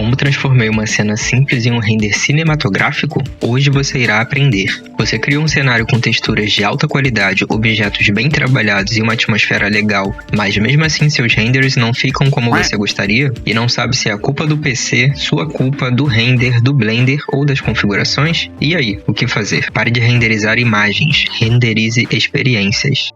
Como transformei uma cena simples em um render cinematográfico? Hoje você irá aprender. Você criou um cenário com texturas de alta qualidade, objetos bem trabalhados e uma atmosfera legal, mas mesmo assim seus renders não ficam como você gostaria? E não sabe se é a culpa do PC, sua culpa, do render, do Blender ou das configurações? E aí, o que fazer? Pare de renderizar imagens, renderize experiências.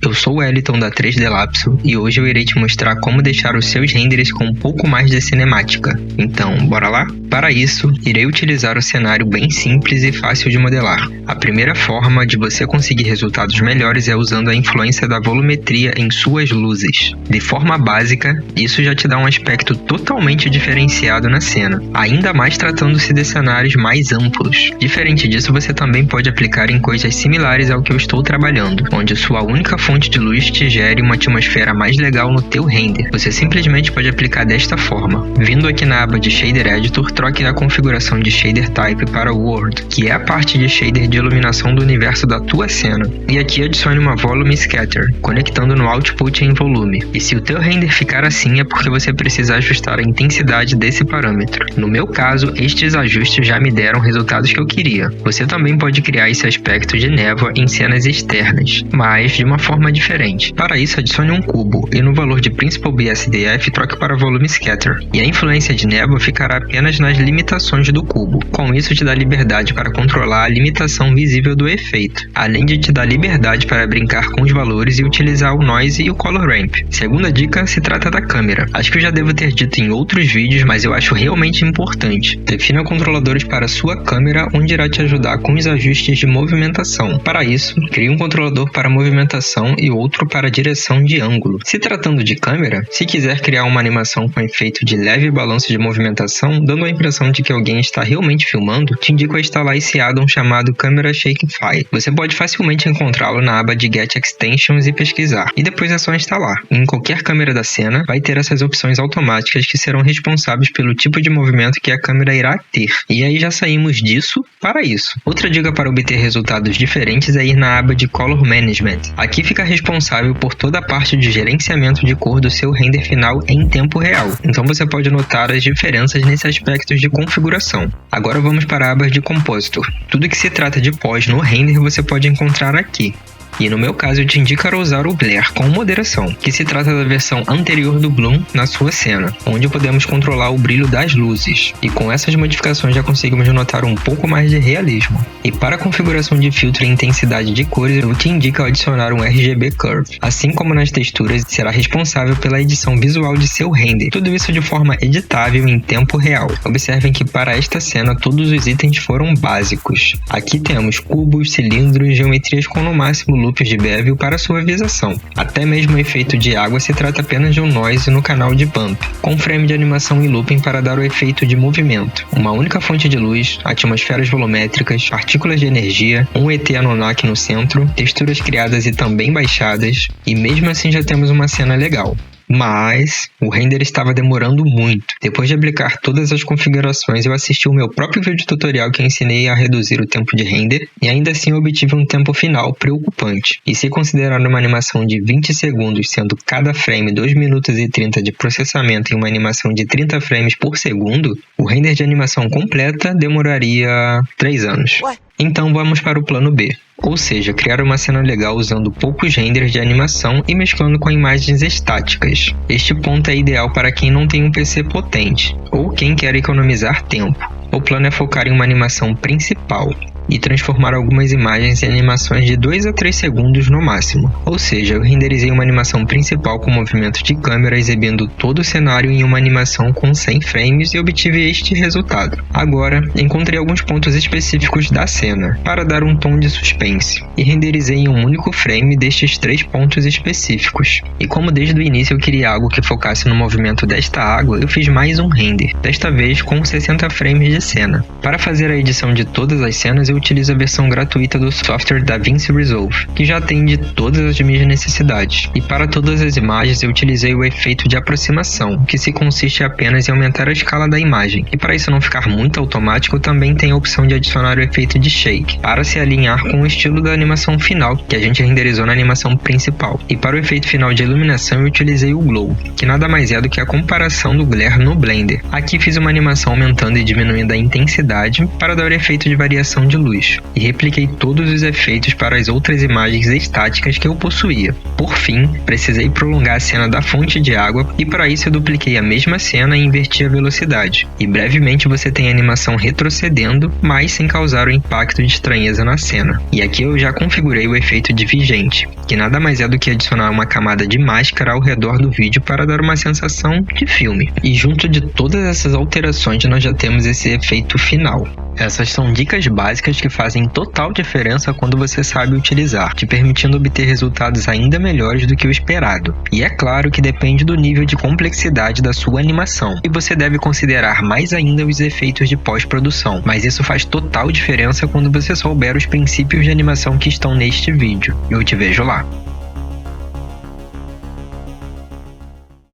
Eu sou o Wellington da 3D Lapso e hoje eu irei te mostrar como deixar os seus renders com um pouco mais de cinemática. Então, bora lá? Para isso, irei utilizar o cenário bem simples e fácil de modelar. A primeira forma de você conseguir resultados melhores é usando a influência da volumetria em suas luzes. De forma básica, isso já te dá um aspecto totalmente diferenciado na cena, ainda mais tratando-se de cenários mais amplos. Diferente disso, você também pode aplicar em coisas similares ao que eu estou trabalhando, onde sua única fonte de luz te gere uma atmosfera mais legal no teu render. Você simplesmente pode aplicar desta forma. Vindo aqui na aba de Shader Editor, troque a configuração de Shader Type para World, que é a parte de shader de iluminação do universo da tua cena. E aqui adicione uma Volume Scatter, conectando no Output em volume. E se o teu render ficar assim é porque você precisa ajustar a intensidade desse parâmetro. No meu caso, estes ajustes já me deram resultados que eu queria. Você também pode criar esse aspecto de névoa em cenas externas, mas de uma forma diferente. Para isso, adicione um cubo e no valor de Principal BSDF troque para Volume Scatter. E a influência de névoa ficará apenas nas limitações do cubo. Com isso, te dá liberdade para controlar a limitação visível do efeito, além de te dar liberdade para brincar com os valores e utilizar o Noise e o Color Ramp. Segunda dica se trata da câmera. Acho que eu já devo ter dito em outros vídeos, mas eu acho realmente importante. Defina controladores para a sua câmera, onde irá te ajudar com os ajustes de movimentação. Para isso, crie um controlador para movimentação e outro para direção de ângulo. Se tratando de câmera, se quiser criar uma animação com efeito de leve balanço de movimentação, dando a impressão de que alguém está realmente filmando, te indico a instalar esse addon chamado Camera Shakify. Você pode facilmente encontrá-lo na aba de Get Extensions e pesquisar, e depois é só instalar. Em qualquer câmera da cena, vai ter essas opções automáticas que serão responsáveis pelo tipo de movimento que a câmera irá ter. E aí já saímos disso para isso. Outra dica para obter resultados diferentes é ir na aba de Color Management. Aqui fica responsável por toda a parte de gerenciamento de cor do seu render final em tempo real. Então você pode notar as diferenças nesses aspectos de configuração. Agora vamos para a aba de Compositor. Tudo que se trata de pós no render você pode encontrar aqui. E no meu caso eu te indico a usar o Blur com moderação, que se trata da versão anterior do Bloom na sua cena, onde podemos controlar o brilho das luzes. E com essas modificações já conseguimos notar um pouco mais de realismo. E para a configuração de filtro e intensidade de cores, eu te indico adicionar um RGB Curve. Assim como nas texturas, será responsável pela edição visual de seu render. Tudo isso de forma editável em tempo real. Observem que para esta cena todos os itens foram básicos. Aqui temos cubos, cilindros, geometrias com no máximo loops de bevel para suavização. Até mesmo o efeito de água se trata apenas de um noise no canal de bump, com frame de animação e looping para dar o efeito de movimento. Uma única fonte de luz, atmosferas volumétricas, partículas de energia, um ET Anunnaki no centro, texturas criadas e também baixadas, e mesmo assim já temos uma cena legal. Mas o render estava demorando muito. Depois de aplicar todas as configurações, eu assisti o meu próprio vídeo tutorial que eu ensinei a reduzir o tempo de render e ainda assim obtive um tempo final preocupante. E se considerar uma animação de 20 segundos, sendo cada frame 2 minutos e 30 de processamento e uma animação de 30 frames por segundo, o render de animação completa demoraria 3 anos. Então vamos para o plano B. Ou seja, criar uma cena legal usando poucos renders de animação e mesclando com imagens estáticas. Este ponto é ideal para quem não tem um PC potente, ou quem quer economizar tempo. O plano é focar em uma animação principal e transformar algumas imagens em animações de 2 a 3 segundos no máximo. Ou seja, eu renderizei uma animação principal com movimento de câmera exibindo todo o cenário em uma animação com 100 frames e obtive este resultado. Agora, encontrei alguns pontos específicos da cena para dar um tom de suspense e renderizei em um único frame destes 3 pontos específicos. E como desde o início eu queria algo que focasse no movimento desta água, eu fiz mais um render, desta vez com 60 frames de cena. Para fazer a edição de todas as cenas, eu utilizo a versão gratuita do software DaVinci Resolve, que já atende todas as minhas necessidades. E para todas as imagens eu utilizei o efeito de aproximação, que se consiste apenas em aumentar a escala da imagem. E para isso não ficar muito automático, também tem a opção de adicionar o efeito de shake, para se alinhar com o estilo da animação final, que a gente renderizou na animação principal. E para o efeito final de iluminação eu utilizei o Glow, que nada mais é do que a comparação do glare no Blender. Aqui fiz uma animação aumentando e diminuindo a intensidade para dar o efeito de variação de luz, e repliquei todos os efeitos para as outras imagens estáticas que eu possuía. Por fim, precisei prolongar a cena da fonte de água e para isso eu dupliquei a mesma cena e inverti a velocidade. E brevemente você tem a animação retrocedendo, mas sem causar o impacto de estranheza na cena. E aqui eu já configurei o efeito de vigente, que nada mais é do que adicionar uma camada de máscara ao redor do vídeo para dar uma sensação de filme. E junto de todas essas alterações nós já temos esse efeito final. Essas são dicas básicas que fazem total diferença quando você sabe utilizar, te permitindo obter resultados ainda melhores do que o esperado. E é claro que depende do nível de complexidade da sua animação, e você deve considerar mais ainda os efeitos de pós-produção, mas isso faz total diferença quando você souber os princípios de animação que estão neste vídeo. Eu te vejo lá.